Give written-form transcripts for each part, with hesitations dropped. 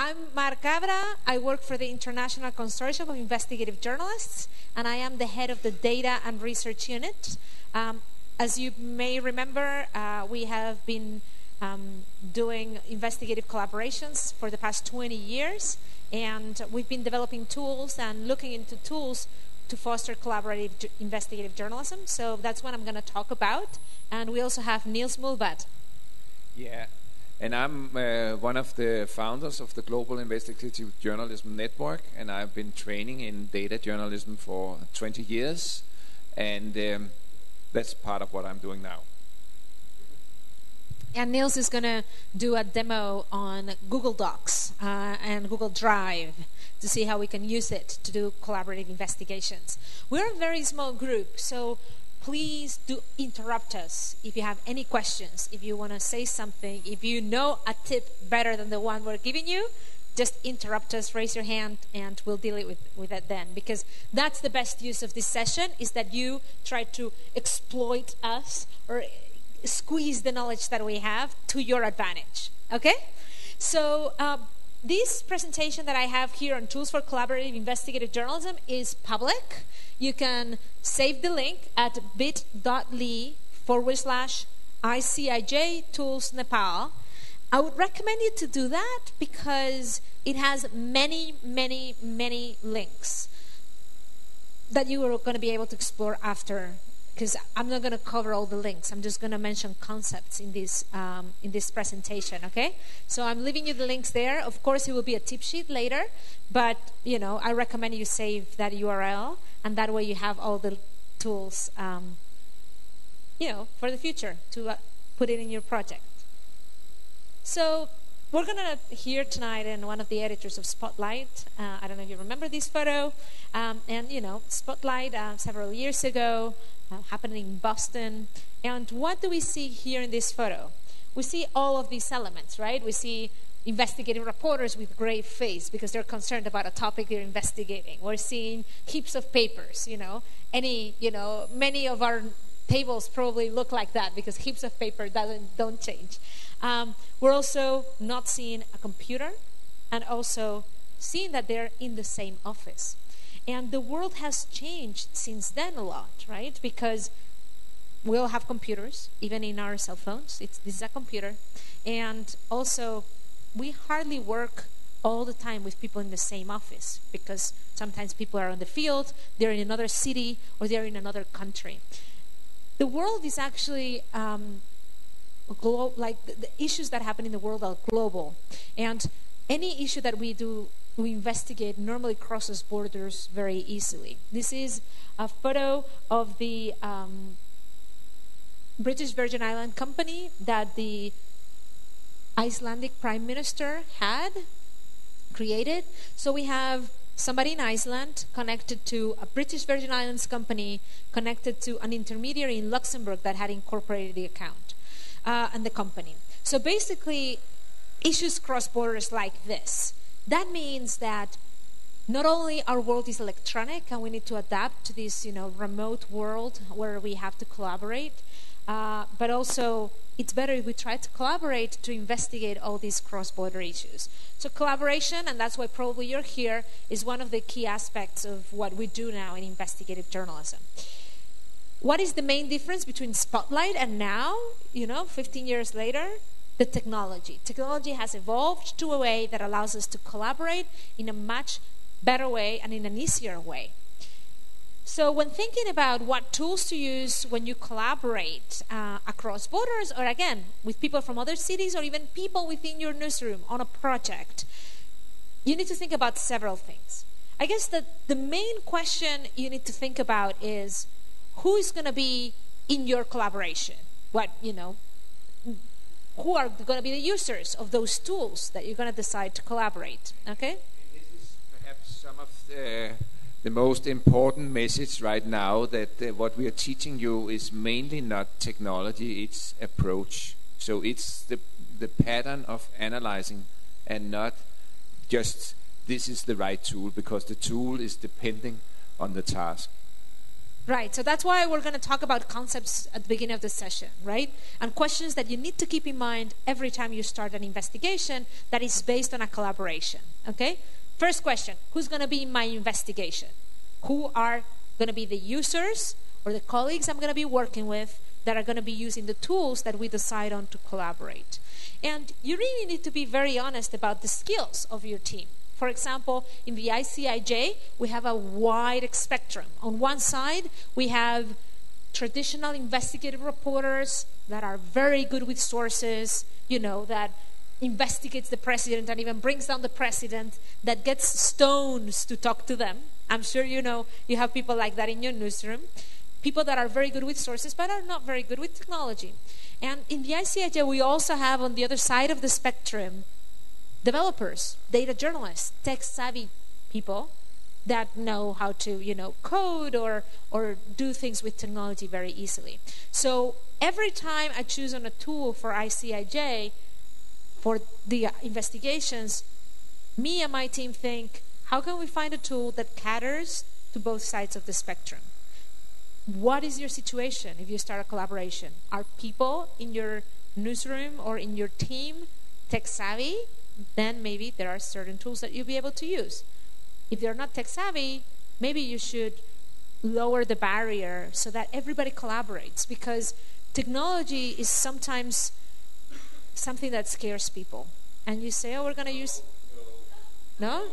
I'm Mar Cabra. I work for the International Consortium of Investigative Journalists, and I am the head of the Data and Research Unit. As you may remember, we have been doing investigative collaborations for the past 20 years, and we've been developing tools and looking into tools to foster collaborative investigative journalism. So that's what I'm going to talk about. And we also have Niels Mulvad. Yeah, and I'm one of the founders of the Global Investigative Journalism Network, and I've been training in data journalism for 20 years, and that's part of what I'm doing now. And Niels is going to do a demo on Google Docs and Google Drive to see how we can use it to do collaborative investigations. We're a very small group, so please do interrupt us if you have any questions, if you want to say something, if you know a tip better than the one we're giving you, just interrupt us, raise your hand, and we'll deal with it then. Because that's the best use of this session, is that you try to exploit us or squeeze the knowledge that we have to your advantage. Okay? So this presentation that I have here on tools for collaborative investigative journalism is public. You can save the link at bit.ly/ICIJ tools Nepal. I would recommend you to do that because it has many, many, many links that you are going to be able to explore after. Because I'm not going to cover all the links. I'm just going to mention concepts in this presentation, okay? So I'm leaving you the links there. Of course, it will be a tip sheet later, but, I recommend you save that URL, and that way you have all the tools, for the future to put it in your project. So we're going to hear tonight in one of the editors of Spotlight. I don't know if you remember this photo. Spotlight several years ago, happened in Boston. And what do we see here in this photo? We see all of these elements, right? We see investigative reporters with grave face because they're concerned about a topic they're investigating. We're seeing heaps of papers, many of our tables probably look like that because heaps of paper don't change. We're also not seeing a computer and also seeing that they're in the same office. And the world has changed since then a lot, right? Because we all have computers, even in our cell phones. This is a computer. And also, we hardly work all the time with people in the same office because sometimes people are on the field, they're in another city, or they're in another country. The world is actually, the issues that happen in the world are global. And any issue that we investigate normally crosses borders very easily. This is a photo of the British Virgin Island company that the Icelandic Prime Minister had created. So we have somebody in Iceland connected to a British Virgin Islands company connected to an intermediary in Luxembourg that had incorporated the account and the company. So basically, issues cross borders like this. That means that not only our world is electronic and we need to adapt to this, remote world where we have to collaborate, but also it's better if we try to collaborate to investigate all these cross-border issues. So collaboration, and that's why probably you're here, is one of the key aspects of what we do now in investigative journalism. What is the main difference between Spotlight and now, 15 years later? The technology. Technology has evolved to a way that allows us to collaborate in a much better way and in an easier way. So when thinking about what tools to use when you collaborate across borders, or again, with people from other cities, or even people within your newsroom on a project, you need to think about several things. I guess that the main question you need to think about is who is going to be in your collaboration? Who are going to be the users of those tools that you're going to decide to collaborate, okay? This is perhaps some of the most important message right now, that what we are teaching you is mainly not technology, it's approach. So it's the pattern of analyzing and not just this is the right tool, because the tool is depending on the task. Right, so that's why we're going to talk about concepts at the beginning of the session, right? And questions that you need to keep in mind every time you start an investigation that is based on a collaboration, okay? First question, who's going to be in my investigation? Who are going to be the users or the colleagues I'm going to be working with that are going to be using the tools that we decide on to collaborate? And you really need to be very honest about the skills of your team. For example, in the ICIJ, we have a wide spectrum. On one side, we have traditional investigative reporters that are very good with sources, that investigates the president and even brings down the president, that gets stones to talk to them. I'm sure you have people like that in your newsroom. People that are very good with sources but are not very good with technology. And in the ICIJ, we also have on the other side of the spectrum developers, data journalists, tech-savvy people that know how to, code or do things with technology very easily. So every time I choose on a tool for ICIJ, for the investigations, me and my team think, how can we find a tool that caters to both sides of the spectrum? What is your situation if you start a collaboration? Are people in your newsroom or in your team tech-savvy? Then maybe there are certain tools that you'll be able to use. If they're not tech-savvy, maybe you should lower the barrier so that everybody collaborates, because technology is sometimes something that scares people. And you say, we're going to use... No?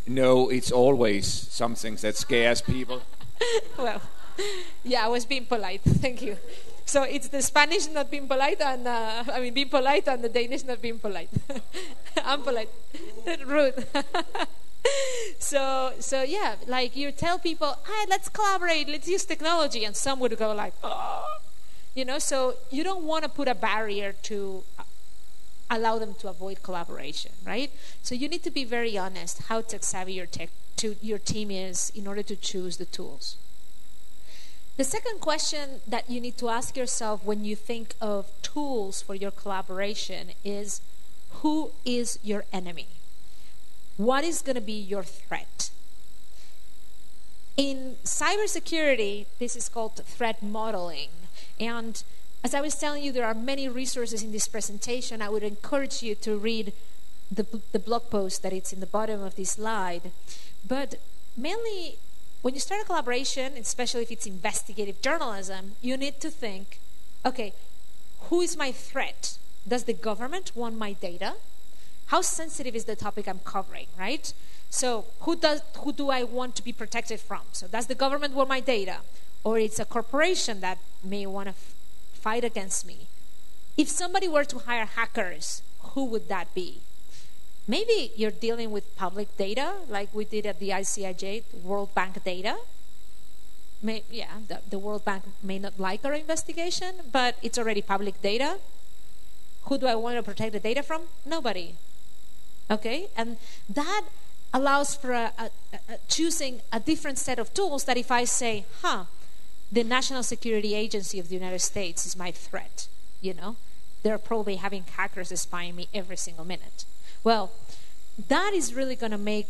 No, it's always something that scares people. Well, yeah, I was being polite. Thank you. So it's the Spanish not being polite, and being polite, and the Danish not being polite. I'm polite, rude. So yeah, like you tell people, hey, let's collaborate, let's use technology, and some would go like, oh, So you don't want to put a barrier to allow them to avoid collaboration, right? So you need to be very honest how tech savvy your team is in order to choose the tools. The second question that you need to ask yourself when you think of tools for your collaboration is, who is your enemy? What is going to be your threat? In cybersecurity, this is called threat modeling. And as I was telling you, there are many resources in this presentation. I would encourage you to read the blog post that it's in the bottom of this slide. But mainly, when you start a collaboration, especially if it's investigative journalism, you need to think, okay, who is my threat? Does the government want my data? How sensitive is the topic I'm covering, right? So who do I want to be protected from? So does the government want my data? Or it's a corporation that may want to fight against me. If somebody were to hire hackers, who would that be? Maybe you're dealing with public data, like we did at the ICIJ, World Bank data. The World Bank may not like our investigation, but it's already public data. Who do I want to protect the data from? Nobody. Okay? And that allows for choosing a different set of tools that if I say, the National Security Agency of the United States is my threat, they're probably having hackers spying me every single minute. Well, that is really going to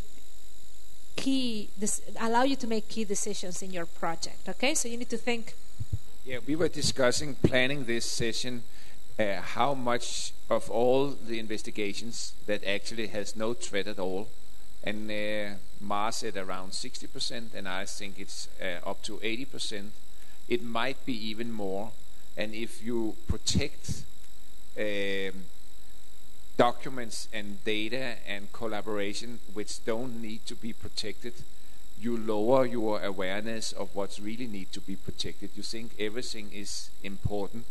allow you to make key decisions in your project, okay? So you need to think. Yeah, we were planning this session, how much of all the investigations that actually has no threat at all. And Mar said around 60%, and I think it's up to 80%. It might be even more. And if you protect documents and data and collaboration which don't need to be protected, you lower your awareness of what's really need to be protected. You think everything is important,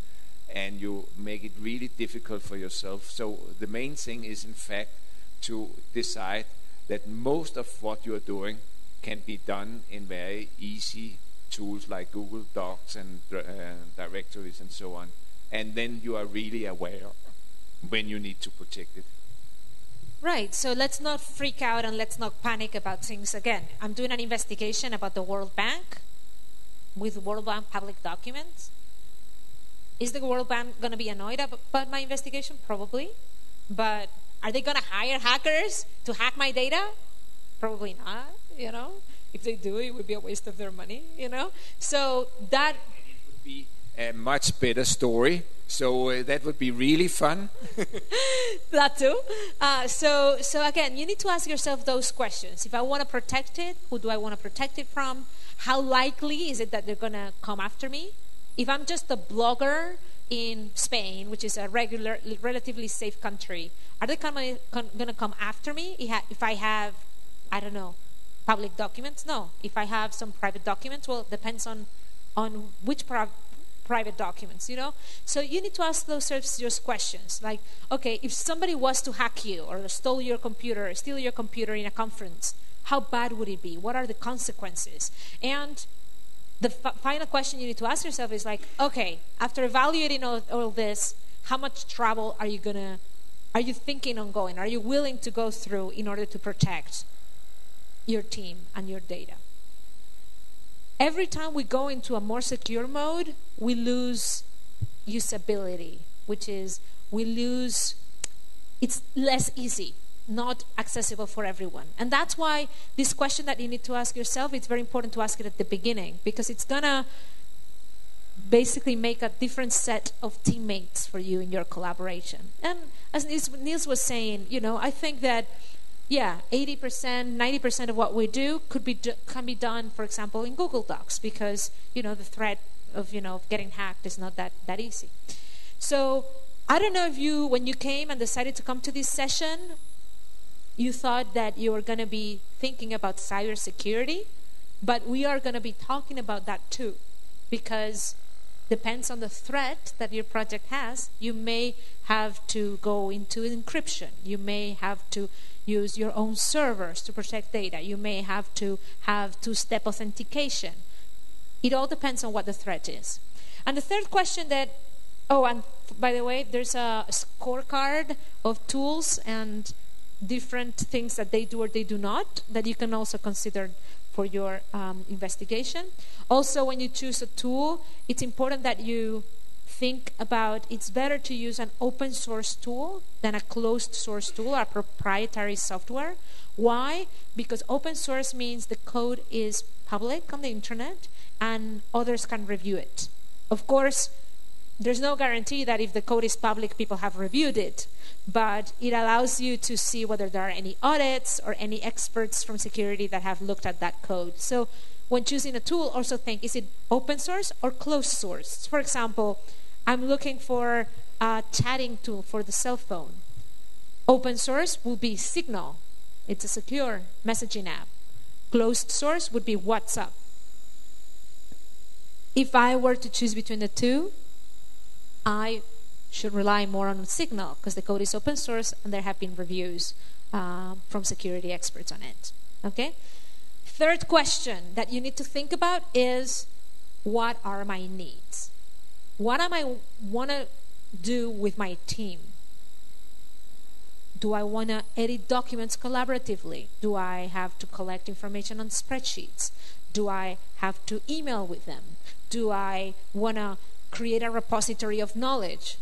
and you make it really difficult for yourself. So the main thing is, in fact, to decide that most of what you're doing can be done in very easy tools like Google Docs and directories and so on. And then you are really aware when you need to protect it. Right, so let's not freak out and let's not panic about things again. I'm doing an investigation about the World Bank with World Bank public documents. Is the World Bank going to be annoyed about my investigation? Probably. But are they going to hire hackers to hack my data? Probably not, If they do, it would be a waste of their money, you know. So that... And it would be a much better story. So that would be really fun. That too. So again, you need to ask yourself those questions. If I want to protect it, who do I want to protect it from? How likely is it that they're going to come after me? If I'm just a blogger in Spain, which is a relatively safe country, are they going to come after me if I have, I don't know, public documents? No. If I have some private documents, well, it depends on which private documents, you know. So you need to ask those serious questions, like, okay, if somebody was to hack you or steal your computer in a conference, how bad would it be? What are the consequences? And the final question you need to ask yourself is like, okay, after evaluating all this, how much trouble are you thinking on going? Are you willing to go through in order to protect your team and your data? Every time we go into a more secure mode, we lose usability, which is it's less easy, not accessible for everyone. And that's why this question that you need to ask yourself, it's very important to ask it at the beginning, because it's going to basically make a different set of teammates for you in your collaboration. And as Niels was saying, you know, I think that 80%, 90% of what we do can be done, for example, in Google Docs, because, you know, the threat of, you know, getting hacked is not that easy. So I don't know if you, when you came and decided to come to this session, you thought that you were going to be thinking about cybersecurity, but we are going to be talking about that too, because depends on the threat that your project has. You may have to go into encryption. You may have to use your own servers to protect data. You may have to have two-step authentication. It all depends on what the threat is. And the third question that, and by the way, there's a scorecard of tools and different things that they do or they do not that you can also consider for your investigation. Also, when you choose a tool, it's important that you think about, it's better to use an open source tool than a closed source tool or proprietary software. Why? Because open source means the code is public on the internet and others can review it. Of course, there's no guarantee that if the code is public, people have reviewed it, but it allows you to see whether there are any audits or any experts from security that have looked at that code. So when choosing a tool, also think, is it open source or closed source? For example, I'm looking for a chatting tool for the cell phone. Open source will be Signal. It's a secure messaging app. Closed source would be WhatsApp. If I were to choose between the two, I should rely more on Signal because the code is open source and there have been reviews from security experts on it. Okay? Third question that you need to think about is, what are my needs? What am I want to do with my team? Do I want to edit documents collaboratively? Do I have to collect information on spreadsheets? Do I have to email with them? Do I want to create a repository of knowledge?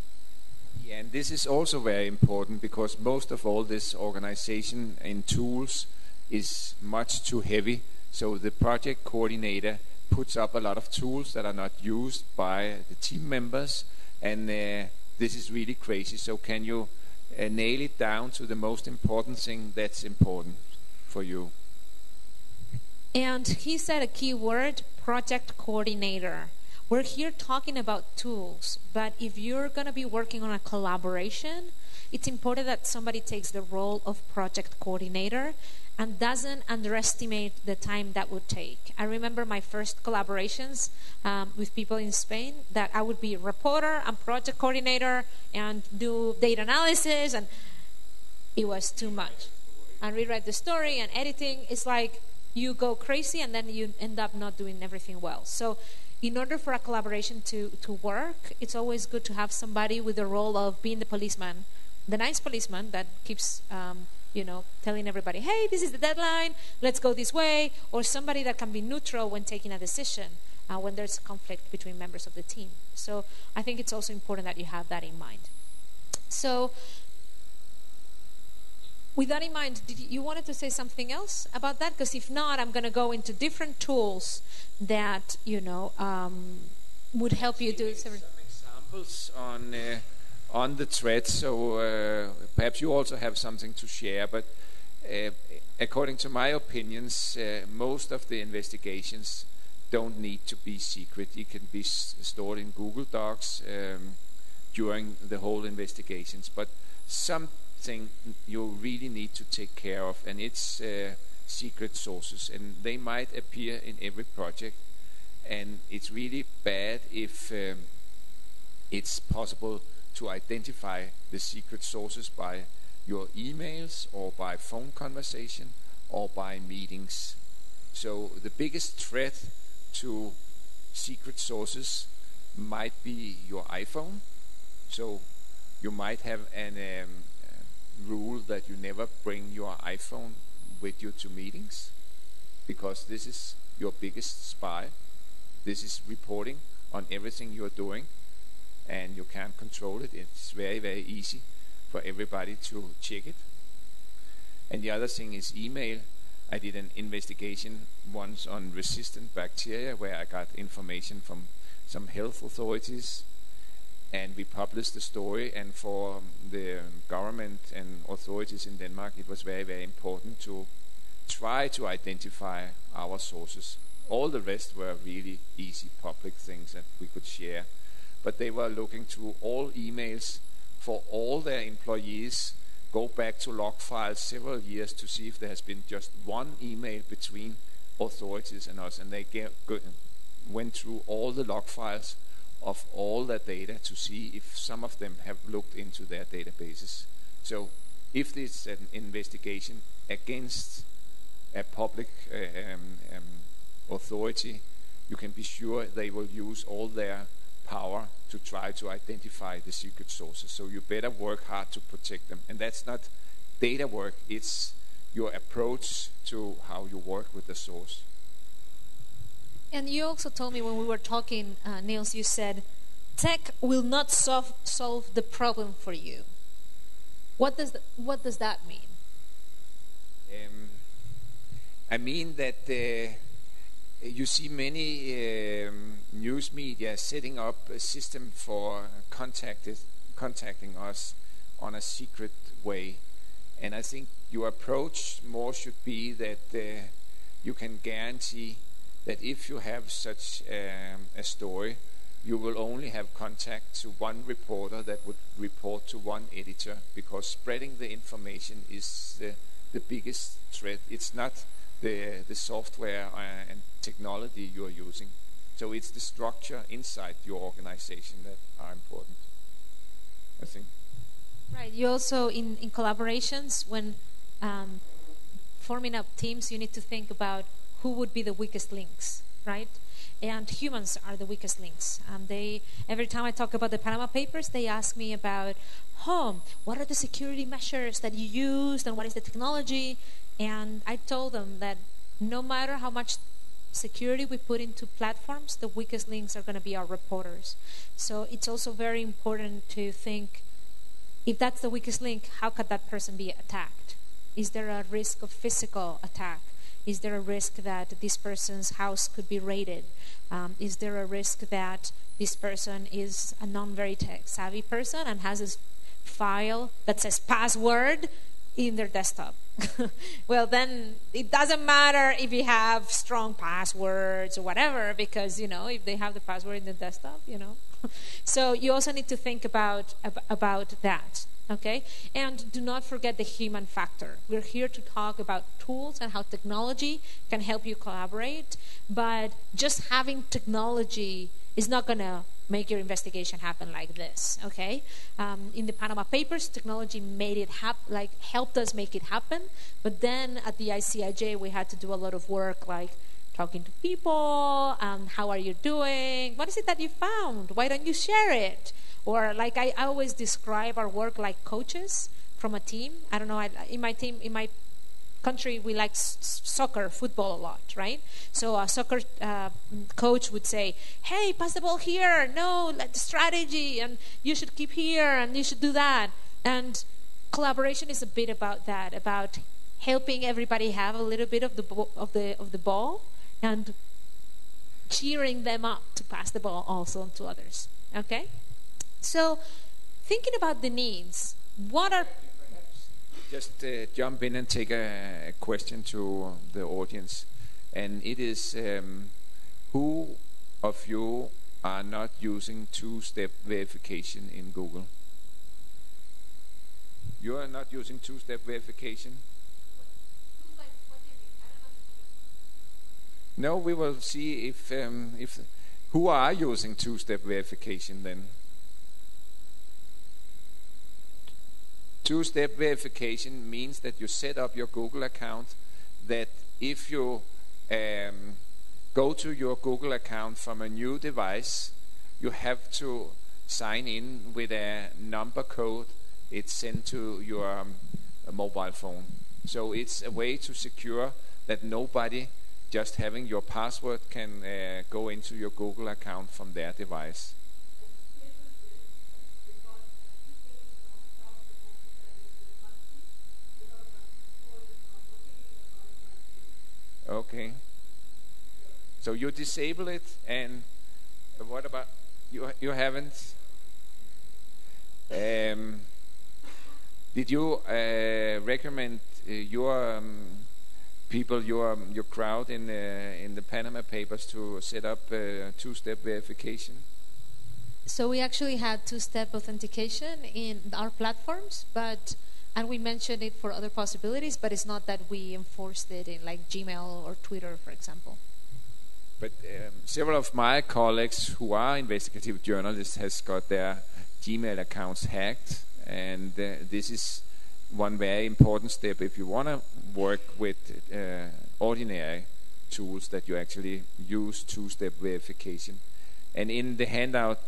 Yeah, and this is also very important because most of all this organization and tools is much too heavy. So the project coordinator puts up a lot of tools that are not used by the team members, and this is really crazy. So can you nail it down to the most important thing that's important for you? And he said a key word, project coordinator. We're here talking about tools, but if you're going to be working on a collaboration, it's important that somebody takes the role of project coordinator and doesn't underestimate the time that would take. I remember my first collaborations with people in Spain that I would be reporter and project coordinator and do data analysis, and it was too much. And rewrite the story and editing. It's like you go crazy and then you end up not doing everything well. So in order for a collaboration to work, it's always good to have somebody with the role of being the policeman, the nice policeman that keeps telling everybody, hey, this is the deadline, let's go this way, or somebody that can be neutral when taking a decision when there's conflict between members of the team. So I think it's also important that you have that in mind. So with that in mind, you wanted to say something else about that? Because if not, I'm going to go into different tools that, would help you do some examples on the thread. So perhaps you also have something to share. But according to my opinions, most of the investigations don't need to be secret. It can be stored in Google Docs during the whole investigations. But something you really need to take care of, and it's secret sources, and they might appear in every project. And it's really bad if it's possible to identify the secret sources by your emails or by phone conversation or by meetings. So the biggest threat to secret sources might be your iPhone. So you might have an rule that you never bring your iPhone with you to meetings, because this is your biggest spy. This is reporting on everything you're doing, and you can't control it. It's very, very easy for everybody to check it. And the other thing is email. I did an investigation once on resistant bacteria, where I got information from some health authorities, and we published the story. And for the government and authorities in Denmark, it was very, very important to try to identify our sources. All the rest were really easy public things that we could share. But they were looking through all emails for all their employees, go back to log files several years to see if there has been just one email between authorities and us. And they went through all the log files of all their data to see if some of them have looked into their databases. So if it's an investigation against a public authority, you can be sure they will use all their power to try to identify the secret sources. So you better work hard to protect them. And that's not data work, it's your approach to how you work with the source. And you also told me when we were talking, Niels, you said, tech will not solve the problem for you. What does that mean? I mean that you see many news media setting up a system for contacting us on a secret way. And I think your approach more should be that you can guarantee that if you have such a story, you will only have contact to one reporter that would report to one editor, because spreading the information is the biggest threat. It's not the software and technology you are using. So it's the structure inside your organization that are important, I think. Right. You also, in collaborations, when forming up teams, you need to think about who would be the weakest links, right? And humans are the weakest links. Every time I talk about the Panama Papers, they ask me about, what are the security measures that you used and what is the technology? And I told them that no matter how much security we put into platforms, the weakest links are going to be our reporters. So it's also very important to think, if that's the weakest link, how could that person be attacked? Is there a risk of physical attack? Is there a risk that this person's house could be raided? Is there a risk that this person is a non-very tech-savvy person and has a file that says password in their desktop? Well, then it doesn't matter if you have strong passwords or whatever, because, if they have the password in the desktop, So you also need to think about that. Okay? And do not forget the human factor. We're here to talk about tools and how technology can help you collaborate, but just having technology is not going to make your investigation happen like this. Okay? In the Panama Papers, technology made it helped us make it happen, but then at the ICIJ we had to do a lot of work, like talking to people, how are you doing? What is it that you found? Why don't you share it? Or like I always describe our work like coaches from a team. I don't know, in my country, we like soccer, football a lot, right? So a soccer coach would say, hey, pass the ball here. No, strategy, and you should keep here, and you should do that. And collaboration is a bit about that, about helping everybody have a little bit of the ball and cheering them up to pass the ball also to others. Okay? So, thinking about the needs, what are... Just jump in and take a question to the audience. And it is, who of you are not using two-step verification in Google? You are not using two-step verification? No, we will see if who are using two-step verification then. Two-step verification means that you set up your Google account, that if you go to your Google account from a new device, you have to sign in with a number code. It's sent to your mobile phone. So it's a way to secure that nobody just having your password can go into your Google account from their device. Okay. So you disable it, and what about you? You haven't. Did you recommend your people, your crowd in the Panama Papers to set up two-step verification? So we actually had two-step authentication in our platforms, and we mentioned it for other possibilities, but it's not that we enforced it in like Gmail or Twitter, for example. But several of my colleagues who are investigative journalists has got their Gmail accounts hacked, and this is one very important step if you want to work with ordinary tools, that you actually use two-step verification. And in the handout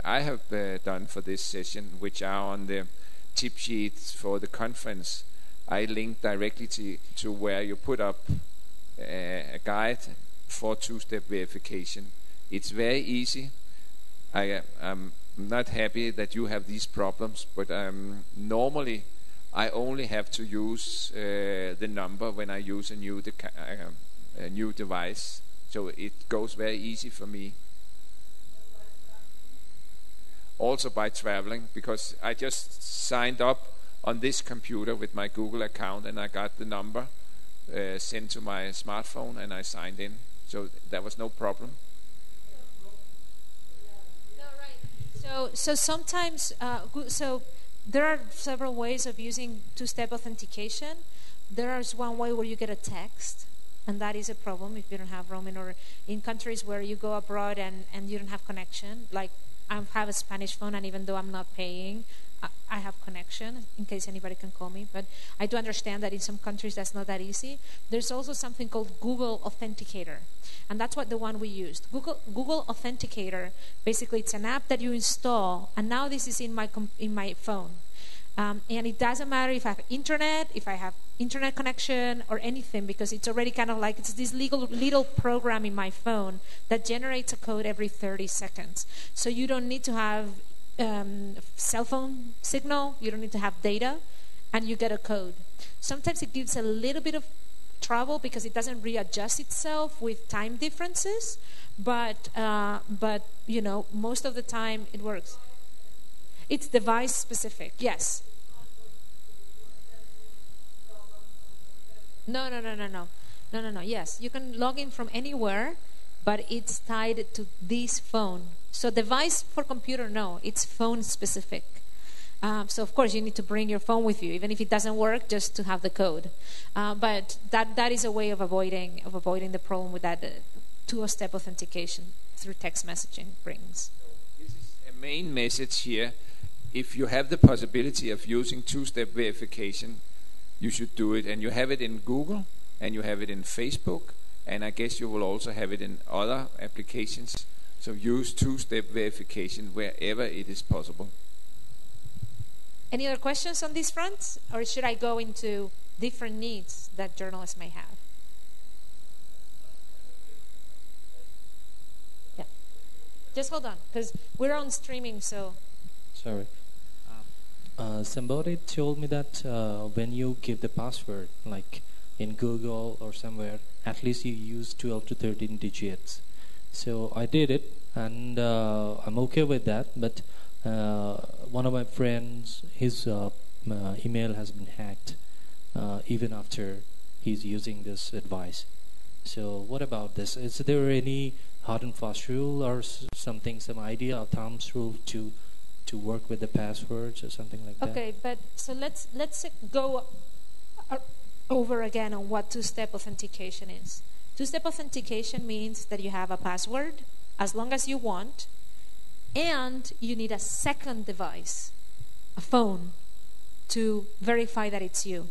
I have done for this session, which are on the tip sheets for the conference, I link directly to where you put up a guide for two-step verification. It's very easy. I'm not happy that you have these problems, but normally I only have to use the number when I use a new device, so it goes very easy for me. Also by traveling, because I just signed up on this computer with my Google account, and I got the number sent to my smartphone, and I signed in, so there was no problem. No, right. So sometimes, so there are several ways of using two-step authentication. There is one way where you get a text, and that is a problem if you don't have roaming, or in countries where you go abroad and you don't have connection. Like, I have a Spanish phone, and even though I'm not paying, I have connection in case anybody can call me. But I do understand that in some countries that's not that easy. There's also something called Google Authenticator, and that's what the one we used. Google Authenticator, basically it's an app that you install, and now this is in my phone. And it doesn't matter if I have internet connection or anything, because it's already kind of like, it's this little program in my phone that generates a code every 30 seconds. So you don't need to have cell phone signal, you don't need to have data, and you get a code. Sometimes it gives a little bit of trouble because it doesn't readjust itself with time differences, but you know, most of the time it works. It's device specific, yes. No. Yes, you can log in from anywhere, but it's tied to this phone. So device for computer, no, it's phone specific. So of course you need to bring your phone with you, even if it doesn't work, just to have the code. But that is a way of avoiding the problem with that two-step authentication through text messaging brings. So this is a main message here. If you have the possibility of using two-step verification, you should do it. And you have it in Google, and you have it in Facebook, and I guess you will also have it in other applications. So use two-step verification wherever it is possible. Any other questions on this front? Or should I go into different needs that journalists may have? Yeah. Just hold on, because we're on streaming, so... Sorry. Somebody told me that when you give the password, like in Google or somewhere, at least you use 12 to 13 digits. So I did it, and I'm okay with that. But one of my friends, his email has been hacked even after he's using this advice. So what about this? Is there any hard and fast rule or something, some idea of thumbs rule to work with the passwords or something like that? Okay, but so let's go over again on what two-step authentication is. Two-step authentication means that you have a password as long as you want, and you need a second device, a phone, to verify that it's you.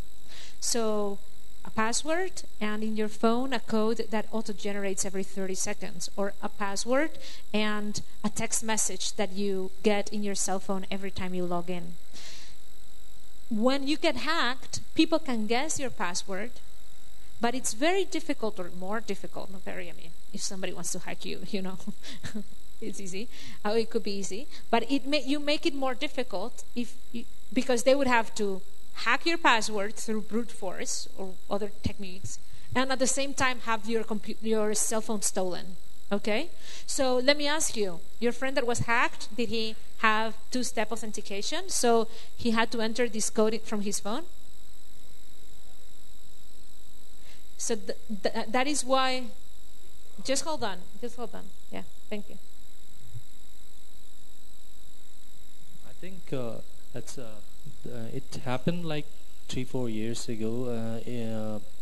So a password, and in your phone a code that auto-generates every 30 seconds, or a password and a text message that you get in your cell phone every time you log in. When you get hacked, people can guess your password, but it's very difficult, or more difficult, not very, I mean, if somebody wants to hack you, you know, it's easy. It could be easy, but you make it more difficult because they would have to hack your password through brute force or other techniques, and at the same time have your cell phone stolen. Okay? So let me ask you, your friend that was hacked, did he have two-step authentication? So he had to enter this code from his phone? So that is why... Just hold on. Yeah, thank you. I think that's... it happened like 3-4 years ago.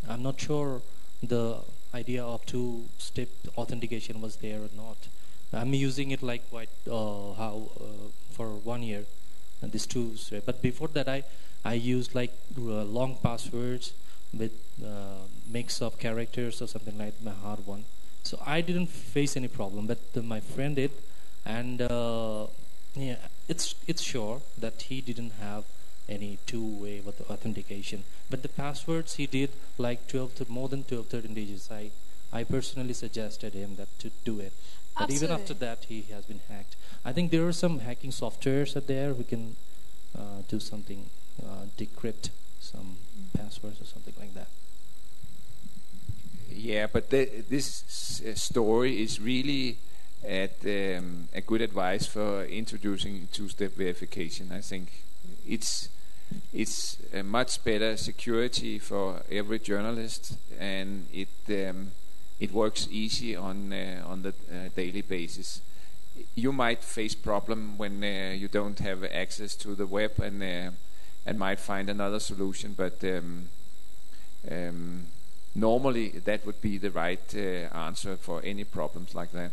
I'm not sure the idea of two-step authentication was there or not. I'm using it like for 1 year, and this two-step. But before that, I used like long passwords with mix of characters or something like my hard one. So I didn't face any problem, but my friend did, and yeah, it's sure that he didn't have any two-way authentication. But the passwords he did like more than 12, 13 digits. I personally suggested him that to do it. But Absolutely. even after that, he has been hacked. I think there are some hacking softwares out there. We can do something, decrypt some passwords or something like that. Yeah, but this story is really a good advice for introducing two-step verification. I think it's a much better security for every journalist, and it works easy on the daily basis. You might face problem when you don't have access to the web, and might find another solution, but normally that would be the right answer for any problems like that.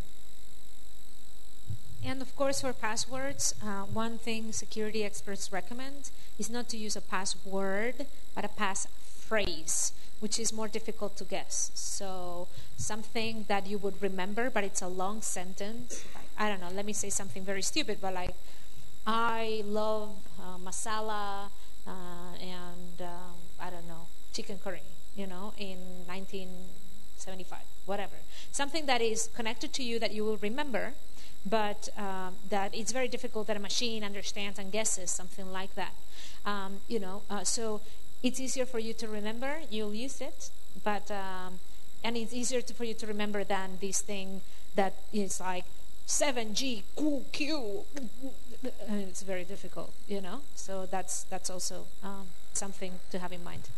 And of course, for passwords, one thing security experts recommend is not to use a password, but a passphrase, which is more difficult to guess. So something that you would remember, but it's a long sentence. Like, I don't know, let me say something very stupid, but like, I love masala and I don't know, chicken curry, you know, in 1975, whatever. Something that is connected to you that you will remember, but that it's very difficult that a machine understands and guesses, something like that. So it's easier for you to remember, you'll use it, but and it's easier for you to remember than this thing that is like 7G Q. It's very difficult, you know. So that's also something to have in mind.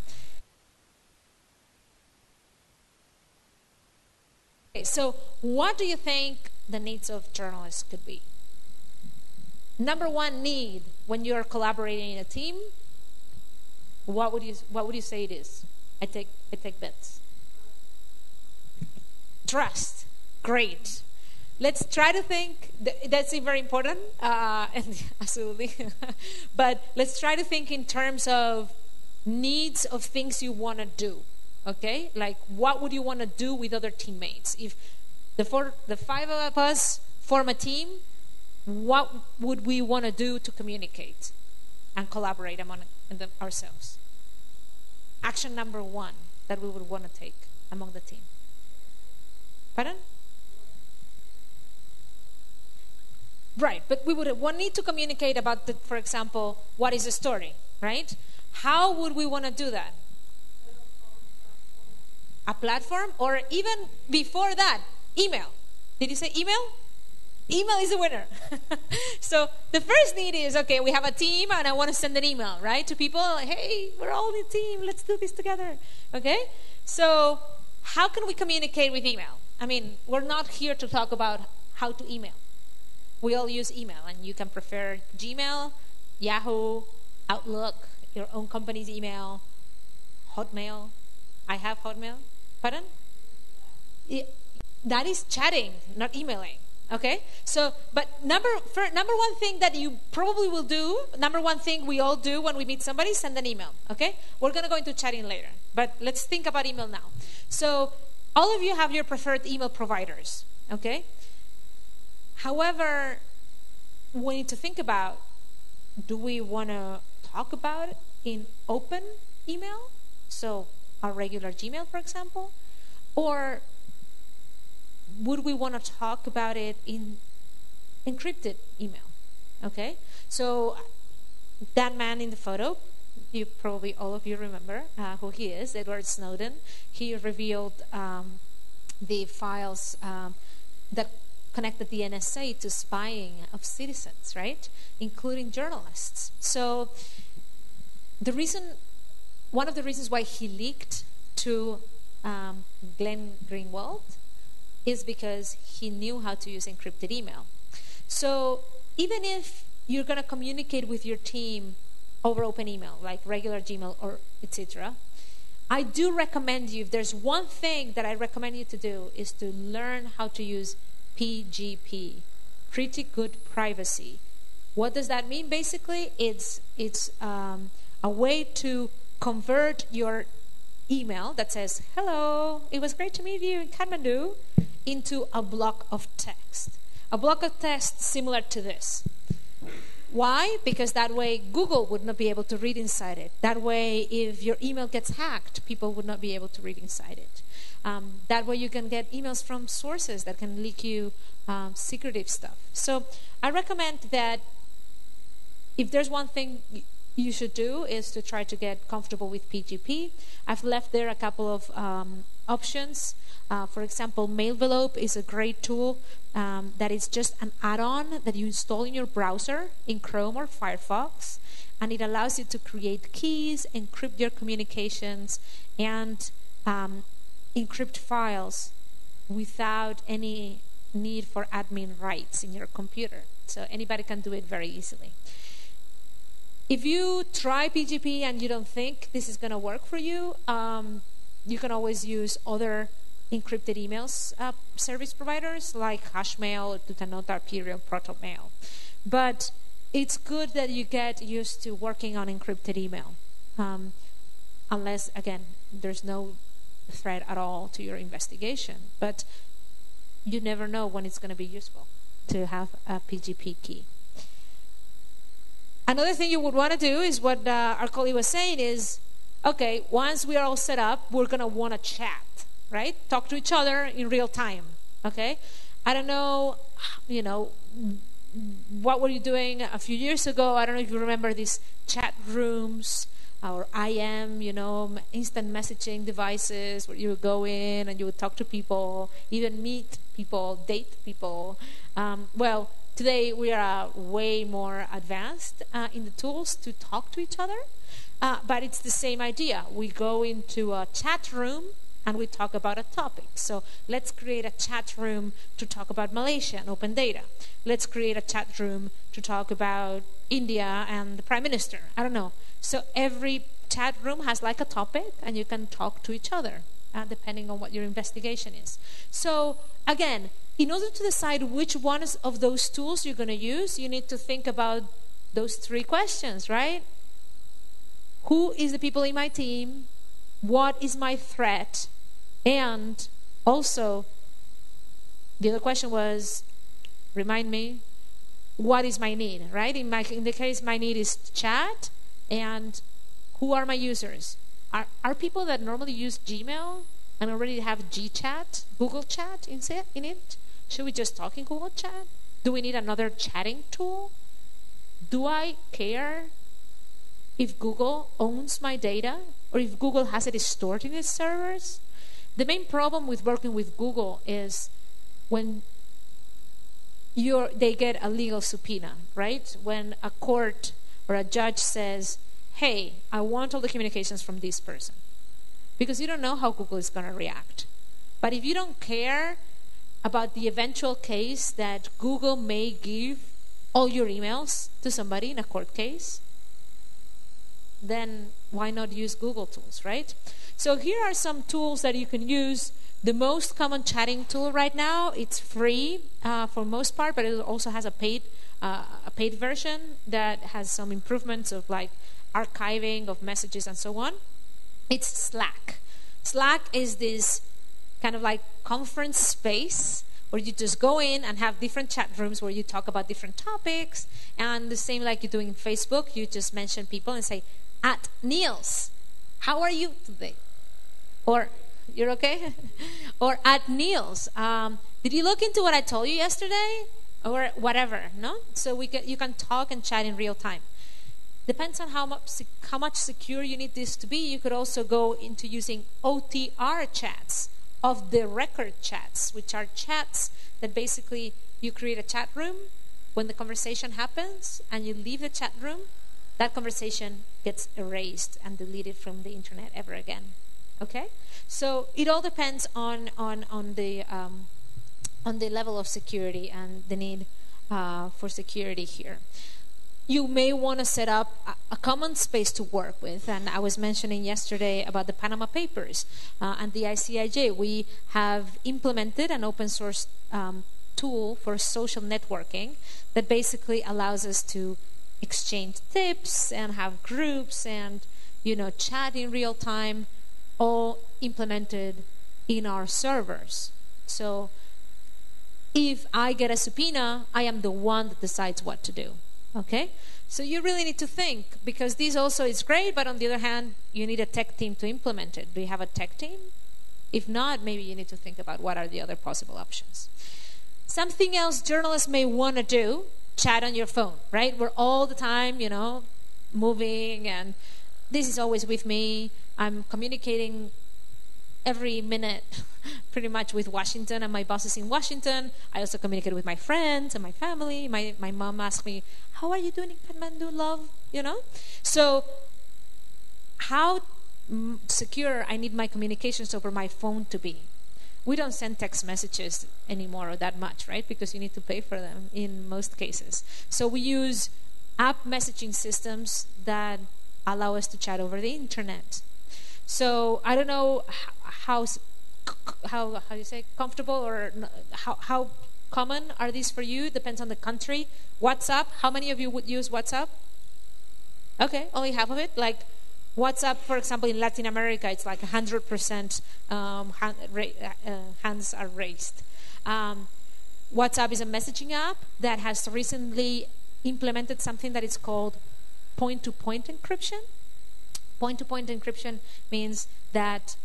Okay, so what do you think the needs of journalists could be? Number one need when you are collaborating in a team. What would you say it is? I take bets. Trust. Great. Let's try to think. That's very important. And absolutely. But let's try to think in terms of needs of things you want to do. Okay, like what would you want to do with other teammates? If the five of us form a team, what would we want to do to communicate and collaborate among ourselves? Action number one that we would want to take among the team. Pardon? Right, but we would need to communicate about, for example, what is the story, right? How would we want to do that? A platform, or even before that, email. Did you say email? Email is the winner. So the first need is, okay, we have a team and I want to send an email, right, to people. Like, hey, we're all in a team. Let's do this together. Okay? So how can we communicate with email? I mean, we're not here to talk about how to email. We all use email, and you can prefer Gmail, Yahoo, Outlook, your own company's email, Hotmail. I have Hotmail. Pardon? That is chatting, not emailing. Okay? So, but number one thing that you probably will do, number one thing we all do when we meet somebody, send an email. Okay? We're going to go into chatting later. But let's think about email now. So, all of you have your preferred email providers. Okay? However, we need to think about, do we want to talk about it in open email? So, our regular Gmail, for example? Or would we want to talk about it in encrypted email? Okay? So, that man in the photo, you probably all of you remember who he is, Edward Snowden. He revealed the files that connected the NSA to spying of citizens, right? Including journalists. So one of the reasons why he leaked to Glenn Greenwald is because he knew how to use encrypted email. So even if you're going to communicate with your team over open email, like regular Gmail or etc., I do recommend you, if there's one thing that I recommend you to do, is to learn how to use PGP, pretty good privacy. What does that mean? Basically, it's a way to convert your email that says, hello, it was great to meet you in Kathmandu, into a block of text. A block of text similar to this. Why? Because that way Google would not be able to read inside it. That way, if your email gets hacked, people would not be able to read inside it. That way you can get emails from sources that can leak you secretive stuff. So I recommend that if there's one thing you should do is to try to get comfortable with PGP. I've left there a couple of options. For example, Mailvelope is a great tool that is just an add-on that you install in your browser in Chrome or Firefox, and it allows you to create keys, encrypt your communications, and encrypt files without any need for admin rights in your computer. So anybody can do it very easily. If you try PGP and you don't think this is going to work for you, you can always use other encrypted emails service providers like Hashmail, Tutanota, Imperial, ProtonMail. But it's good that you get used to working on encrypted email, unless, again, there's no threat at all to your investigation. But you never know when it's going to be useful to have a PGP key. Another thing you would want to do is what our colleague was saying is, okay, once we are all set up, we're going to want to chat, right? Talk to each other in real time, okay? I don't know, what were you doing a few years ago? I don't know if you remember these chat rooms or IM, instant messaging devices where you would go in and you would talk to people, even meet people, date people. Well, today we are way more advanced in the tools to talk to each other, but it's the same idea. We go into a chat room and we talk about a topic. So let's create a chat room to talk about Malaysia and open data. Let's create a chat room to talk about India and the Prime Minister. I don't know. So every chat room has like a topic and you can talk to each other depending on what your investigation is. So again, in order to decide which one of those tools you're going to use, you need to think about those three questions, right? Who is the people in my team? What is my threat? And also, the other question was, remind me, what is my need, right? In the case, my need is chat, and who are my users? Are people that normally use Gmail and already have GChat, Google Chat in it? Should we just talk in Google Chat? Do we need another chatting tool? Do I care if Google owns my data or if Google has it stored in its servers? The main problem with working with Google is when they get a legal subpoena, right? When a court or a judge says, hey, I want all the communications from this person. Because you don't know how Google is going to react. But if you don't care about the eventual case that Google may give all your emails to somebody in a court case, then why not use Google tools, right? So here are some tools that you can use. The most common chatting tool right now, it's free for most part, but it also has a paid version that has some improvements of like archiving of messages and so on. It's Slack. Slack is this kind of like conference space where you just go in and have different chat rooms where you talk about different topics. And the same like you do in Facebook, you just mention people and say, at Niels, how are you today? Or, you're okay? Or at Niels, did you look into what I told you yesterday? Or whatever, no? So you can talk and chat in real time. Depends on how much secure you need this to be. You could also go into using OTR chats, of the record chats, which are chats that basically you create a chat room. When the conversation happens and you leave the chat room, that conversation gets erased and deleted from the internet ever again. Okay? So it all depends on the level of security and the need for security here. You may want to set up a common space to work with. And I was mentioning yesterday about the Panama Papers and the ICIJ. We have implemented an open source tool for social networking that basically allows us to exchange tips and have groups and, chat in real time, all implemented in our servers. So if I get a subpoena, I am the one that decides what to do. Okay, so you really need to think, because this also is great, but on the other hand, you need a tech team to implement it. Do you have a tech team? If not, maybe you need to think about what are the other possible options. Something else journalists may want to do, chat on your phone, right? We're all the time, moving, and this is always with me. I'm communicating every minute pretty much with Washington and my bosses in Washington. I also communicate with my friends and my family. My mom asked me, how are you doing in Kathmandu, love? So how secure I need my communications over my phone to be. We don't send text messages anymore or that much, right? Because you need to pay for them in most cases. So we use app messaging systems that allow us to chat over the internet. So I don't know how you say comfortable or how common are these for you? Depends on the country. WhatsApp. How many of you would use WhatsApp? Okay, only half of it. Like WhatsApp, for example, in Latin America, it's like 100% hands are raised. WhatsApp is a messaging app that has recently implemented something that is called point-to-point encryption. Point-to-point encryption means that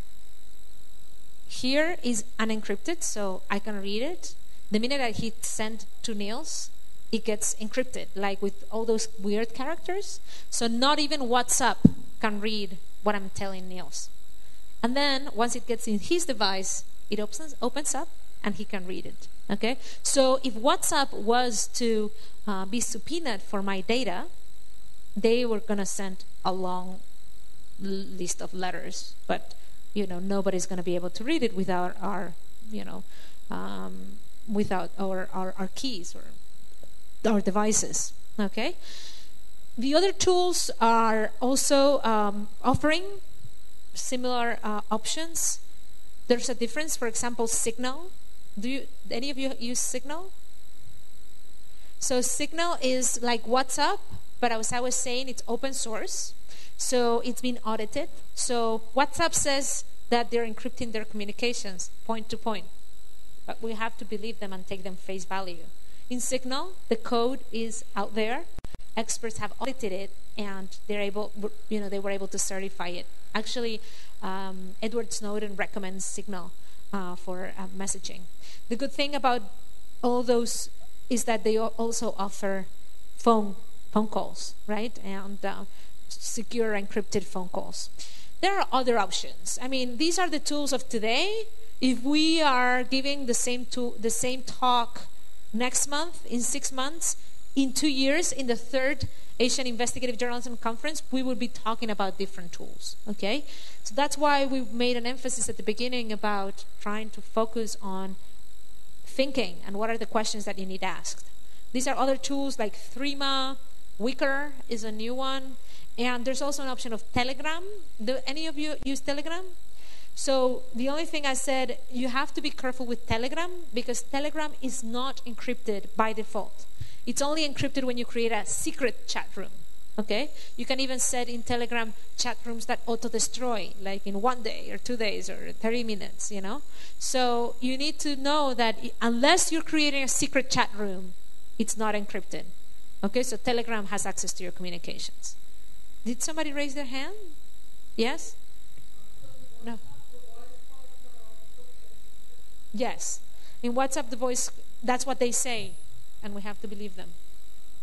here is unencrypted, so I can read it. The minute I hit send to Niels, it gets encrypted, like with all those weird characters. So not even WhatsApp can read what I'm telling Niels. And then once it gets in his device, it opens up and he can read it. Okay? So if WhatsApp was to be subpoenaed for my data, they were going to send a long list of letters, but nobody's going to be able to read it without our without our keys or our devices. Okay, the other tools are also offering similar options. There's a difference. For example, Signal. Any of you use Signal? So Signal is like WhatsApp, but as I was saying, it's open source. So it's been audited. So WhatsApp says that they're encrypting their communications point to point. But we have to believe them and take them face value. In Signal, the code is out there. Experts have audited it, and they were able to certify it. Actually, Edward Snowden recommends Signal for messaging. The good thing about all those is that they also offer phone calls, right? And secure encrypted phone calls. There are other options. I mean, these are the tools of today. If we are giving the same talk next month, in 6 months, in 2 years, in the 3rd Asian Investigative Journalism Conference, we will be talking about different tools, okay? So that's why we made an emphasis at the beginning about trying to focus on thinking and what are the questions that you need asked. These are other tools like Threema, Wicker is a new one, and there's also an option of Telegram. Do any of you use Telegram? So the only thing I said, you have to be careful with Telegram because Telegram is not encrypted by default. It's only encrypted when you create a secret chat room, okay? You can even set in Telegram chat rooms that auto-destroy, like in 1 day or 2 days or 30 minutes, you know? So you need to know that unless you're creating a secret chat room, it's not encrypted, okay? So Telegram has access to your communications. Did somebody raise their hand? Yes? No. Yes. In WhatsApp, the voice, that's what they say, and we have to believe them.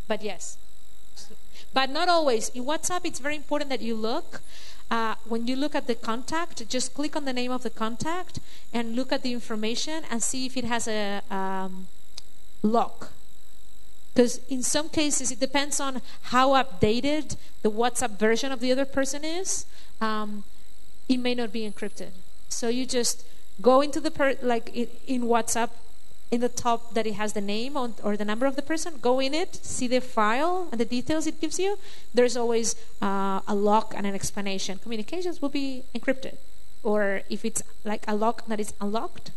But yes. But not always. In WhatsApp, it's very important that you look. When you look at the contact, just click on the name of the contact and look at the information and see if it has a lock. Because in some cases, it depends on how updated the WhatsApp version of the other person is. It may not be encrypted. So you just go into the in WhatsApp, in the top that it has the name or the number of the person, go in it, see the file and the details it gives you. There's always a lock and an explanation. Communications will be encrypted. Or if it's like a lock that is unlocked,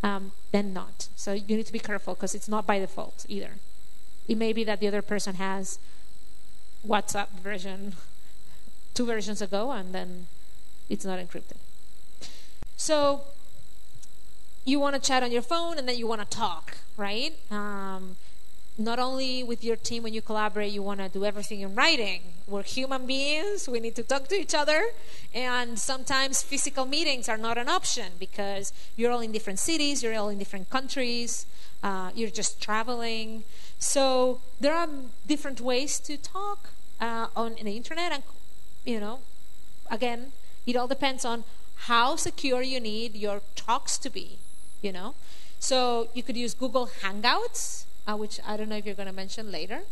then not. So you need to be careful because it's not by default either. It may be that the other person has WhatsApp version 2 versions ago and then it's not encrypted. So you want to chat on your phone and then you want to talk, right? Not only with your team when you collaborate, you want to do everything in writing. We're human beings, we need to talk to each other, and sometimes physical meetings are not an option because you're all in different cities, you're all in different countries, you're just traveling. So there are different ways to talk on the internet, and you know, again, it all depends on how secure you need your talks to be, you know. So you could use Google Hangouts, which I don't know if you're going to mention later,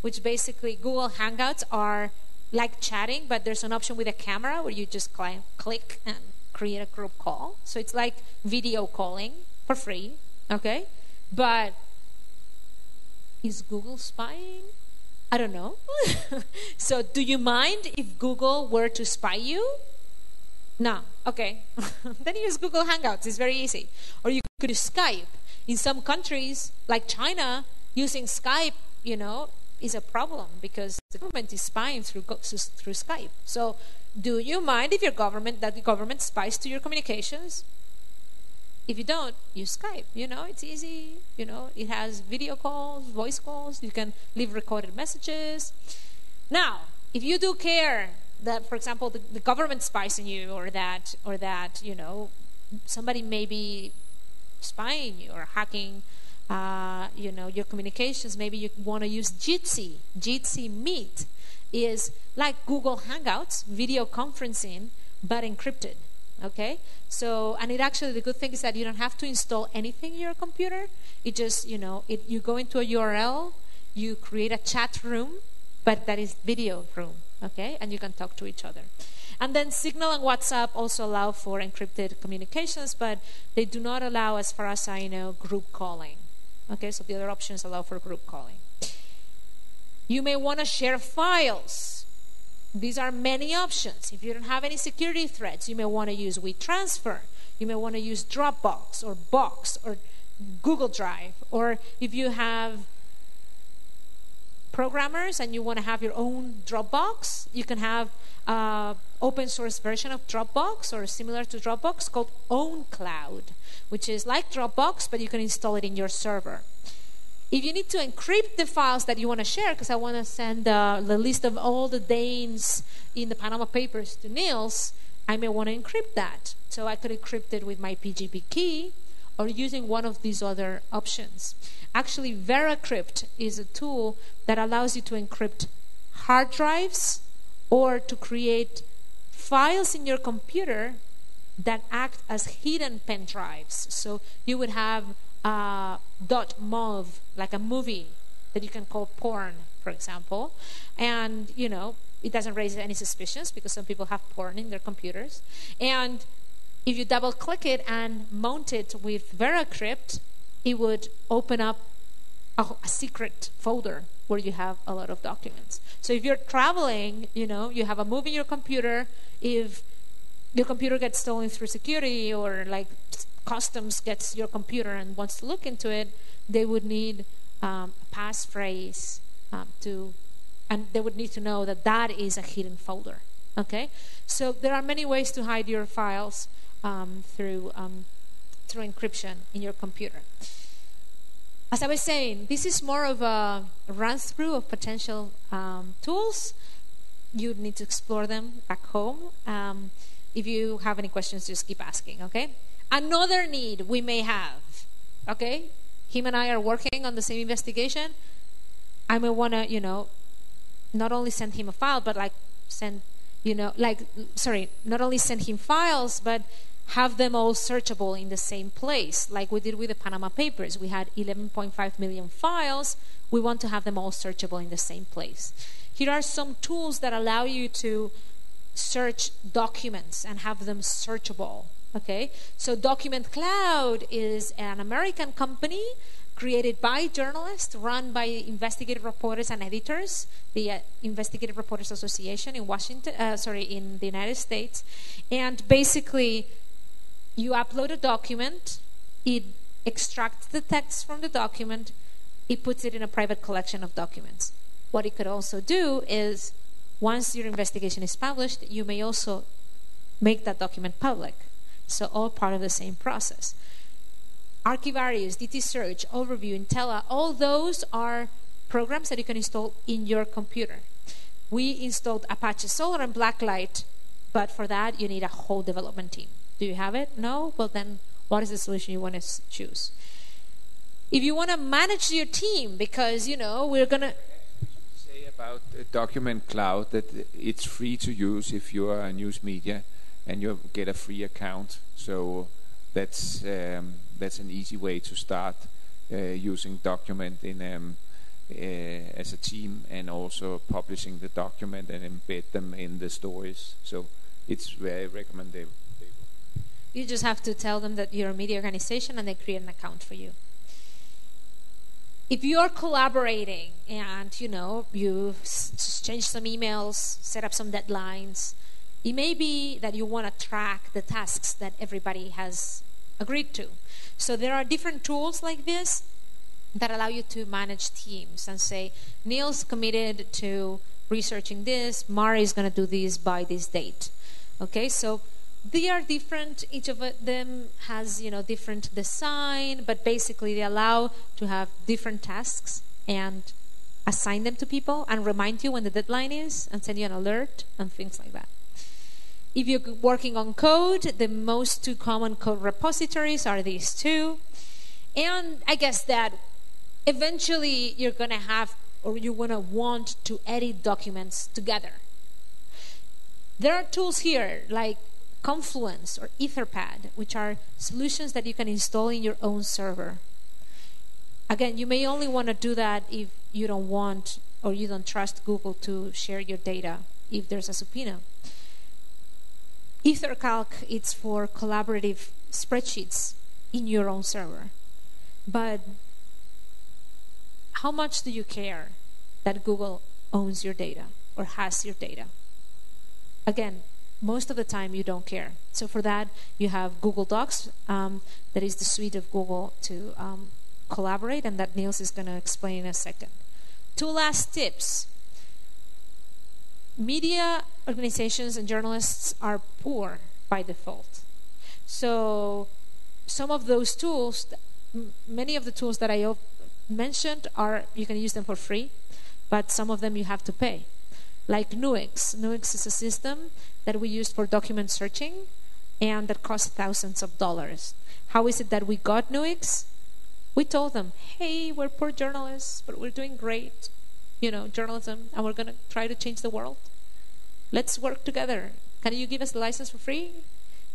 which basically Google Hangouts are like chatting, but there's an option with a camera where you just click and create a group call. So it's like video calling for free, okay? But is Google spying? I don't know. So do you mind if Google were to spy you? No. Okay. Then use Google Hangouts. It's very easy. Or you could use Skype. In some countries, like China, using Skype, you know, is a problem because the government is spying through Skype. So do you mind if the government spies to your communications? If you don't, use Skype. You know, it's easy. You know, it has video calls, voice calls. You can leave recorded messages. Now, if you do care that, for example, the government spies on you, or that you know, somebody may be spying you or hacking, you know, your communications, maybe you want to use Jitsi. Jitsi Meet is like Google Hangouts, video conferencing, but encrypted. Okay, so, and it actually, the good thing is that you don't have to install anything in your computer. It just, you know, you go into a URL, you create a chat room, but that is video room, okay, and you can talk to each other. And then Signal and WhatsApp also allow for encrypted communications, but they do not allow, as far as I know, group calling. Okay, so the other options allow for group calling. You may want to share files. These are many options. If you don't have any security threats, you may want to use WeTransfer. You may want to use Dropbox or Box or Google Drive. Or if you have programmers and you want to have your own Dropbox, you can have open source version of Dropbox or similar to Dropbox called OwnCloud, which is like Dropbox, but you can install it in your server. If you need to encrypt the files that you want to share, because I want to send the list of all the Danes in the Panama Papers to Niels, I may want to encrypt that. So I could encrypt it with my PGP key, or using one of these other options. Actually, VeraCrypt is a tool that allows you to encrypt hard drives or to create files in your computer that act as hidden pen drives. So you would have .mov, like a movie that you can call porn, for example, and it doesn't raise any suspicions because some people have porn in their computers. And if you double click it and mount it with VeraCrypt, it would open up a secret folder where you have a lot of documents. So if you're traveling, you have a movie in your computer. If your computer gets stolen through security, or like customs gets your computer and wants to look into it, they would need a passphrase and they would need to know that that is a hidden folder. Okay, so there are many ways to hide your files through encryption in your computer. As I was saying, this is more of a run-through of potential tools. You need to explore them back home. If you have any questions, just keep asking, okay? Another need we may have, okay? Him and I are working on the same investigation. I may want to, not only send him a file, but not only send him files, but have them all searchable in the same place, like we did with the Panama Papers. We had 11.5 million files. We want to have them all searchable in the same place. Here are some tools that allow you to search documents and have them searchable. Okay, so Document Cloud is an American company created by journalists, run by investigative reporters and editors, the Investigative Reporters Association in in the United States. And basically, you upload a document, it extracts the text from the document, it puts it in a private collection of documents. What it could also do is, once your investigation is published, you may also make that document public. So all part of the same process. Archivarius, DT Search, Overview, Intella, all those are programs that you can install in your computer. We installed Apache Solar and Blacklight, but for that you need a whole development team. Do you have it? No? Well then, what is the solution you want to choose? If you want to manage your team, because, we're going to... say about Document Cloud that it's free to use if you are a news media and you get a free account. So that's an easy way to start using document in as a team, and also publishing the document and embed them in the stories. So it's very recommendable. You just have to tell them that you're a media organization and they create an account for you. If you're collaborating and, you exchange some emails, set up some deadlines, it may be that you want to track the tasks that everybody has agreed to. So there are different tools like this that allow you to manage teams and say, Neil's committed to researching this, Mari is going to do this by this date. Okay, so they are different. Each of them has, different design, but basically they allow to have different tasks and assign them to people and remind you when the deadline is and send you an alert and things like that. If you're working on code, the most two common code repositories are these two. And I guess that eventually you're going to have, or you're going to want to edit documents together. There are tools here like Confluence or Etherpad, which are solutions that you can install in your own server. Again, you may only want to do that if you don't want or you don't trust Google to share your data if there's a subpoena. EtherCalc, it's for collaborative spreadsheets in your own server. But how much do you care that Google owns your data or has your data? Again, most of the time you don't care. So for that, you have Google Docs. That is the suite of Google to collaborate, and that Niels is going to explain in a second. Two last tips. Media organizations and journalists are poor by default. So some of those tools, many of the tools that I mentioned, you can use them for free, but some of them you have to pay. Like Nuix. Nuix is a system that we use for document searching. and that cost thousands of dollars. How is it that we got Nuix? We told them, hey, we're poor journalists, but we're doing great, journalism, and we're going to try to change the world. Let's work together. Can you give us the license for free?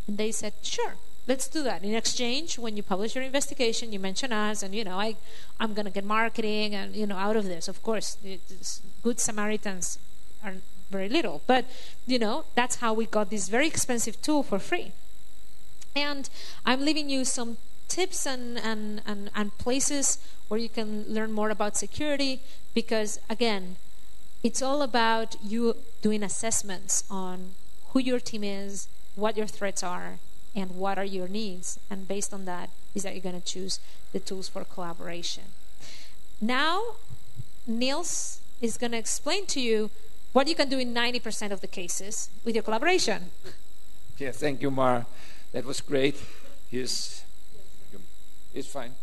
And they said, sure, let's do that. In exchange, when you publish your investigation, you mention us, and I'm going to get marketing, and out of this, of course, good Samaritans are very little, but that's how we got this very expensive tool for free. And I'm leaving you some tips and places where you can learn more about security, because again, it's all about you doing assessments on who your team is, what your threats are, and what are your needs. And based on that is that you're going to choose the tools for collaboration. Now, Niels is going to explain to you what you can do in 90% of the cases with your collaboration. Yeah, thank you, Mar. That was great. It's fine.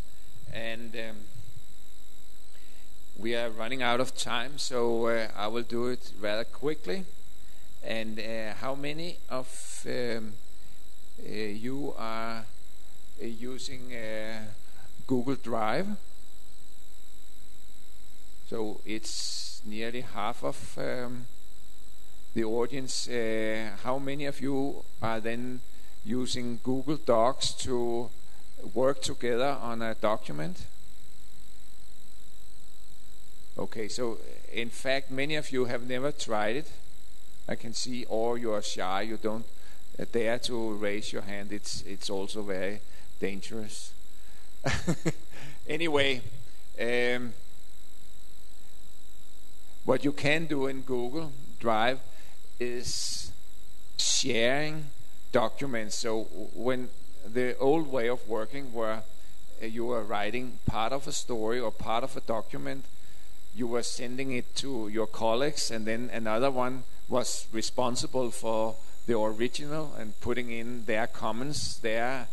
And we are running out of time, so I will do it rather quickly. And how many of you are using Google Drive? So it's nearly half of the audience. How many of you are then using Google Docs to work together on a document? Okay, so in fact, many of you have never tried it. I can see, or you are shy, you don't dare to raise your hand. It's also very dangerous. Anyway, what you can do in Google Drive is sharing documents. So when the old way of working, where you were writing part of a story or part of a document, you were sending it to your colleagues, and then another one was responsible for the original and putting in their comments, their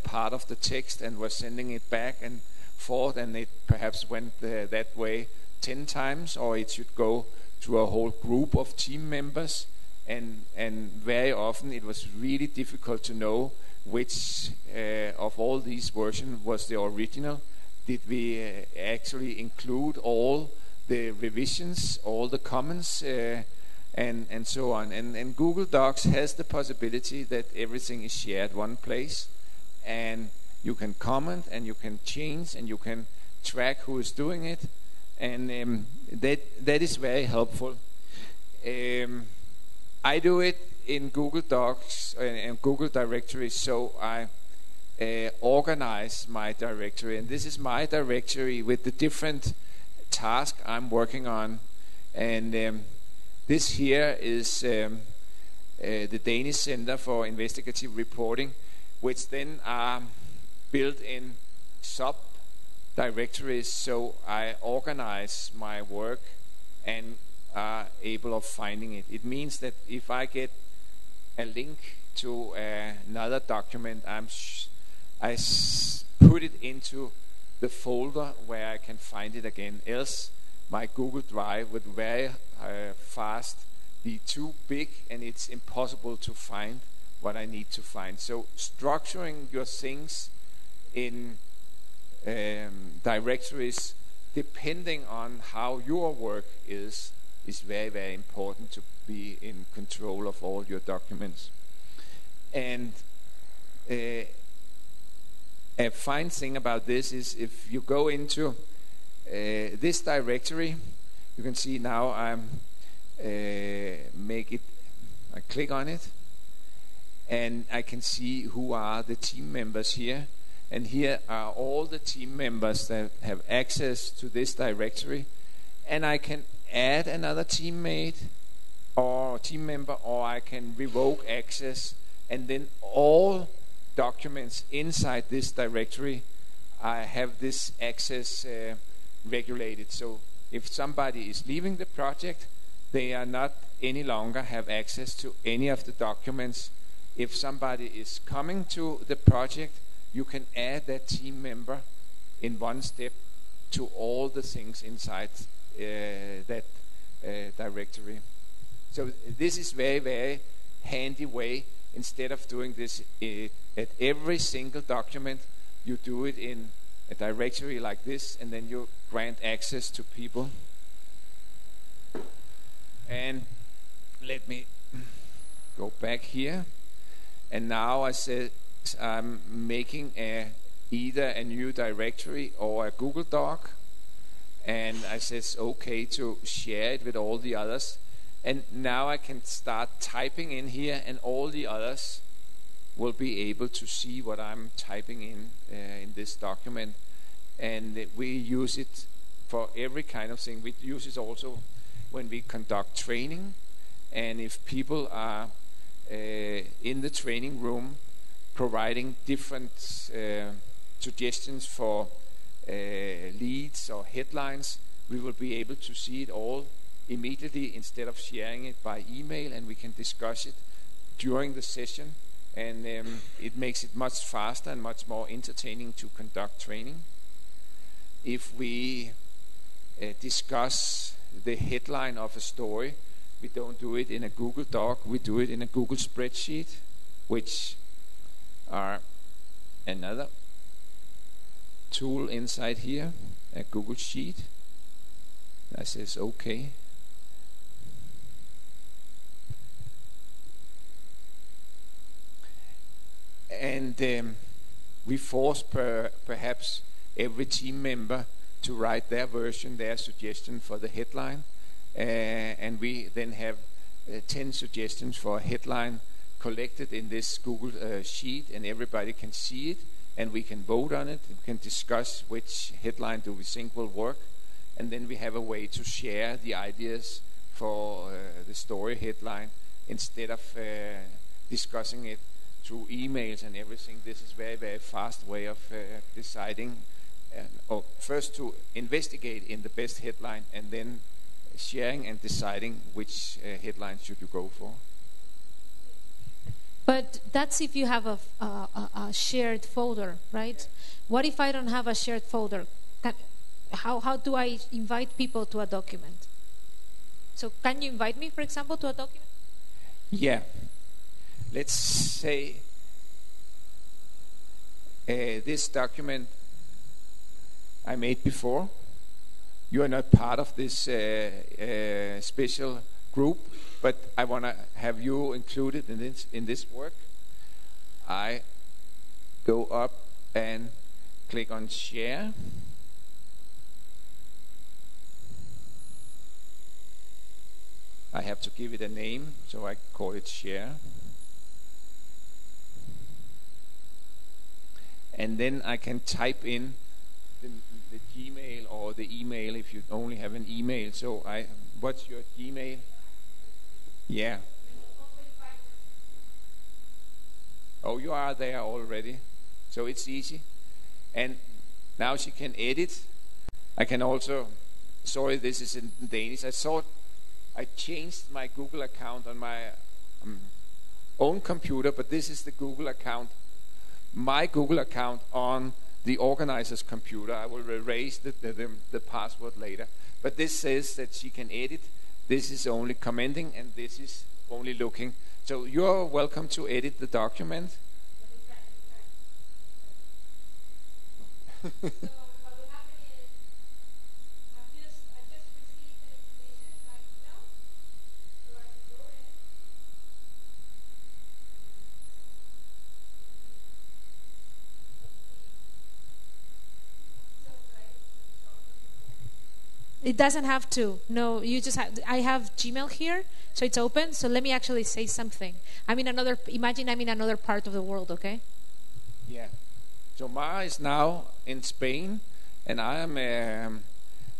part of the text, and was sending it back and forth, and it perhaps went that way 10 times, or it should go to a whole group of team members, and very often it was really difficult to know which of all these versions was the original. Did we actually include all the revisions, all the comments, and so on? And Google Docs has the possibility that everything is shared one place, and you can comment, and you can change, and you can track who is doing it, and that is very helpful. I do it in Google Docs and Google Directory, so I organize my directory, and this is my directory with the different tasks I'm working on. And this here is the Danish Center for Investigative Reporting, which then are built in sub-directories, so I organize my work and are able of finding it. It means that if I get a link to another document, I put it into the folder where I can find it again. Else, my Google Drive would very fast be too big, and it's impossible to find what I need to find. So structuring your things in directories depending on how your work is very, very important to be in control of all your documents. And a fine thing about this is if you go into this directory, you can see now I click on it, and I can see who are the team members here. And here are all the team members that have access to this directory, and I can add another teammate or team member, or I can revoke access, and then all documents inside this directory, I have this access regulated. So if somebody is leaving the project, they are not any longer have access to any of the documents. If somebody is coming to the project, you can add that team member in one step to all the things inside that directory. So this is very, very handy way instead of doing this at every single document, you do it in a directory like this, and then you grant access to people. And let me go back here. And now I said I'm making either a new directory or a Google Doc. And I said it's okay to share it with all the others. And now I can start typing in here, and all the others will be able to see what I'm typing in this document. And we use it for every kind of thing. We use it also when we conduct training. And if people are in the training room providing different suggestions for leads or headlines, we will be able to see it all immediately instead of sharing it by email, and we can discuss it during the session, and it makes it much faster and much more entertaining to conduct training. If we discuss the headline of a story, we don't do it in a Google Doc, we do it in a Google spreadsheet, which are another tool inside here, a Google Sheet. That says okay. And we force perhaps every team member to write their version, their suggestion for the headline. And we then have 10 suggestions for a headline collected in this Google Sheet, and everybody can see it, and we can vote on it. We can discuss which headline do we think will work, and then we have a way to share the ideas for the story headline instead of discussing it through emails and everything. This is very, very fast way of deciding, or first to investigate in the best headline, and then sharing and deciding which headline should you go for. But that's if you have a shared folder, right? What if I don't have a shared folder? How do I invite people to a document? So can you invite me, for example, to a document? Yeah. Let's say this document I made before. You are not part of this special group, but I want to have you included in this work. I go up and click on share. I have to give it a name, so I call it share. And then I can type in the Gmail or the email if you only have an email. So what's your Gmail? Yeah. Oh, you are there already. So it's easy. And now she can edit. I can also, sorry, this is in Danish. I thought I changed my Google account on my own computer, but this is the Google account, my Google account on the organizer's computer. I will erase the password later. But this says that she can edit. This is only commenting, and this is only looking. So you're welcome to edit the document. It doesn't have to. No, you just have. I have Gmail here, so it's open. So let me actually say something. Imagine I'm in another part of the world, okay? Yeah. So Mar is now in Spain, and I am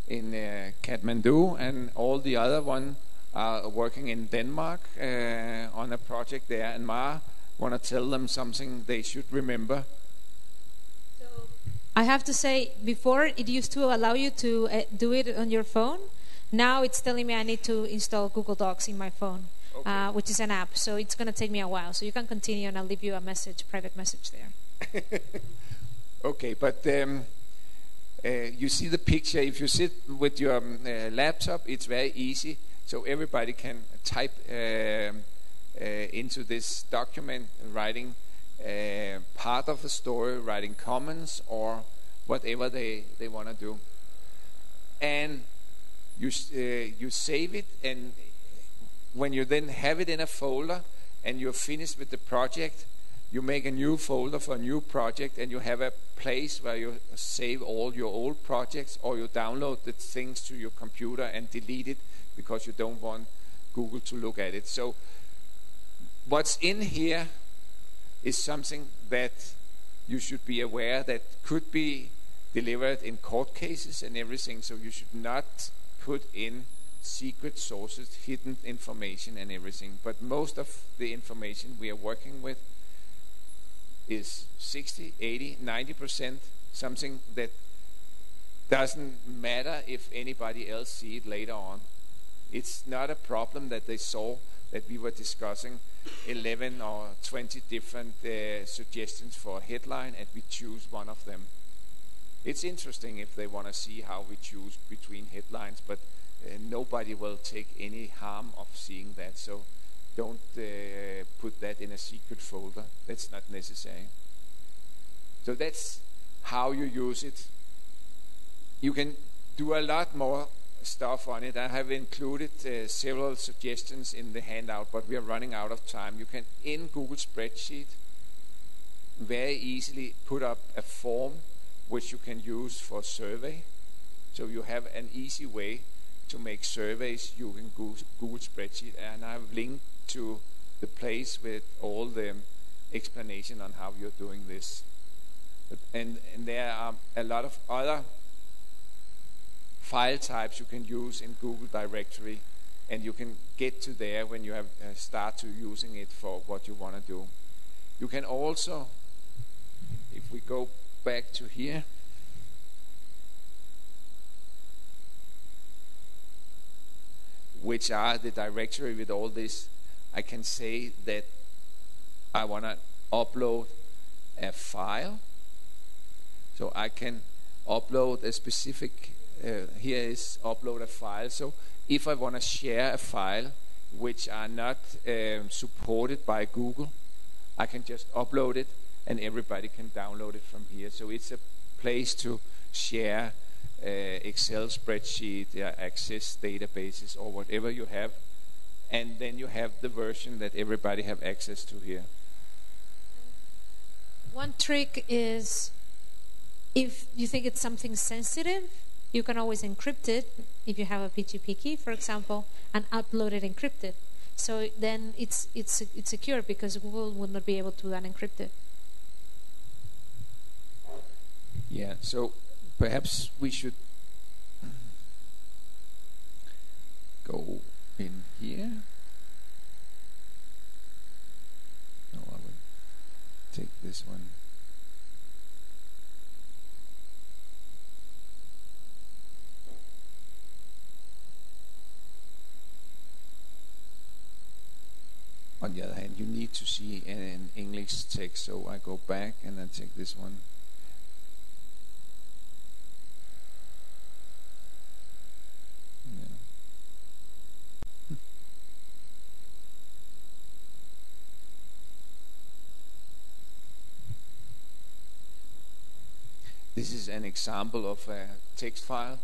in Kathmandu, and all the other one are working in Denmark on a project there. And Mar want to tell them something they should remember. I have to say, before it used to allow you to do it on your phone. Now it's telling me I need to install Google Docs in my phone, okay. Which is an app. So it's going to take me a while. So you can continue, and I'll leave you a private message there. Okay, but you see the picture. If you sit with your laptop, it's very easy. So everybody can type into this document, writing part of the story, writing comments or whatever they want to do. And you save it, and when you then have it in a folder and you're finished with the project, you make a new folder for a new project, and you have a place where you save all your old projects, or you download the things to your computer and delete it because you don't want Google to look at it. So what's in here is something that you should be aware that could be delivered in court cases and everything, so you should not put in secret sources, hidden information and everything. But most of the information we are working with is 60, 80, 90% something that doesn't matter if anybody else see it later on. It's not a problem that they saw that we were discussing 11 or 20 different suggestions for a headline and we choose one of them. It's interesting if they want to see how we choose between headlines, but nobody will take any harm of seeing that. So don't put that in a secret folder. That's not necessary. So that's how you use it. You can do a lot more stuff on it. I have included several suggestions in the handout, but we are running out of time. You can, in Google Spreadsheet, very easily put up a form which you can use for survey. So you have an easy way to make surveys using Google Spreadsheet, and I've linked to the place with all the explanation on how you're doing this. And there are a lot of other file types you can use in Google Directory, and you can get to there when you have start to using it for what you want to do. You can also, if we go back to here, which are the directory with all this, I can say that I want to upload a file. So I can upload a specific, here is upload a file. So if I want to share a file which are not supported by Google, I can just upload it and everybody can download it from here. So it's a place to share Excel spreadsheet, access databases or whatever you have, and then you have the version that everybody have access to here. One trick is, if you think it's something sensitive, you can always encrypt it if you have a PGP key, for example, and upload it encrypted. So then it's secure because Google would not be able to unencrypt it. Yeah, so perhaps we should go in here. No, I will take this one. On the other hand, you need to see an English text, so I go back and then take this one. This is an example of a text file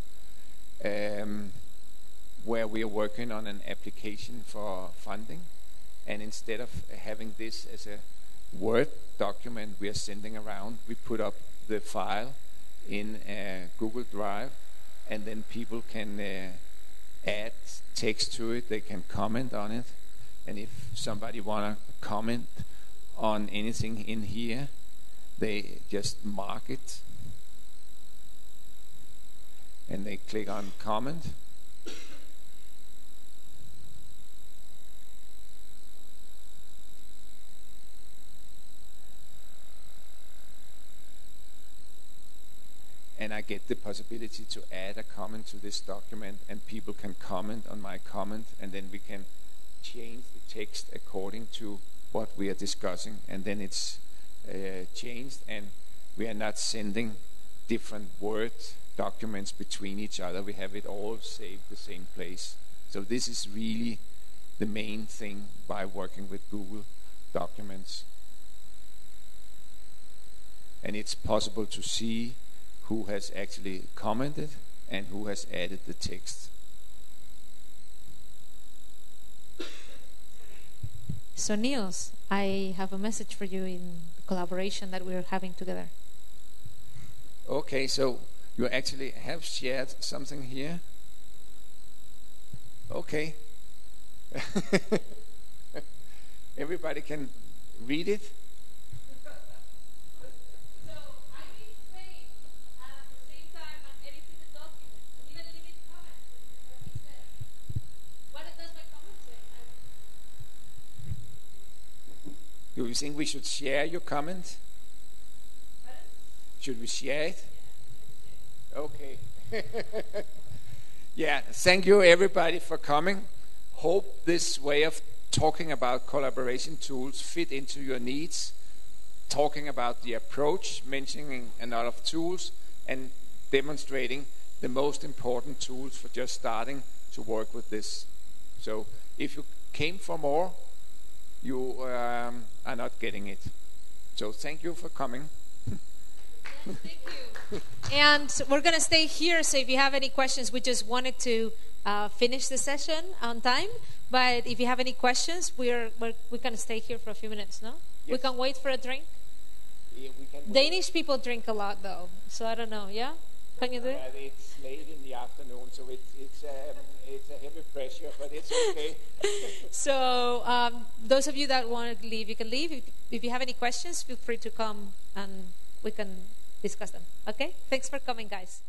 where we are working on an application for funding, and instead of having this as a Word document we are sending around, we put up the file in a Google Drive, and then people can add text to it, they can comment on it, and if somebody want to comment on anything in here, they just mark it and they click on comment. And I get the possibility to add a comment to this document, and people can comment on my comment, and then we can change the text according to what we are discussing, and then it's changed, and we are not sending different Word documents between each other. We have it all saved the same place. So this is really the main thing by working with Google Documents. And it's possible to see who has actually commented and who has added the text. So Niels, I have a message for you in the collaboration that we're having together. Okay, so you actually have shared something here. Okay. Everybody can read it. Do you think we should share your comment? Should we share it? Okay. Yeah, thank you everybody for coming. Hope this way of talking about collaboration tools fit into your needs. Talking about the approach, mentioning a lot of tools, and demonstrating the most important tools for just starting to work with this. So if you came for more, you are not getting it. So thank you for coming. Yes, thank you. And we're going to stay here, so if you have any questions, we just wanted to finish the session on time. But if you have any questions, we're going to stay here for a few minutes, no? Yes. We can wait for a drink? Yeah, we can wait. Danish people drink a lot, though. So I don't know, yeah? Can you do it? It's late in the afternoon, so it's a heavy pressure, but it's okay. So those of you that want to leave, you can leave. If you have any questions, feel free to come and we can discuss them. Okay? Thanks for coming, guys.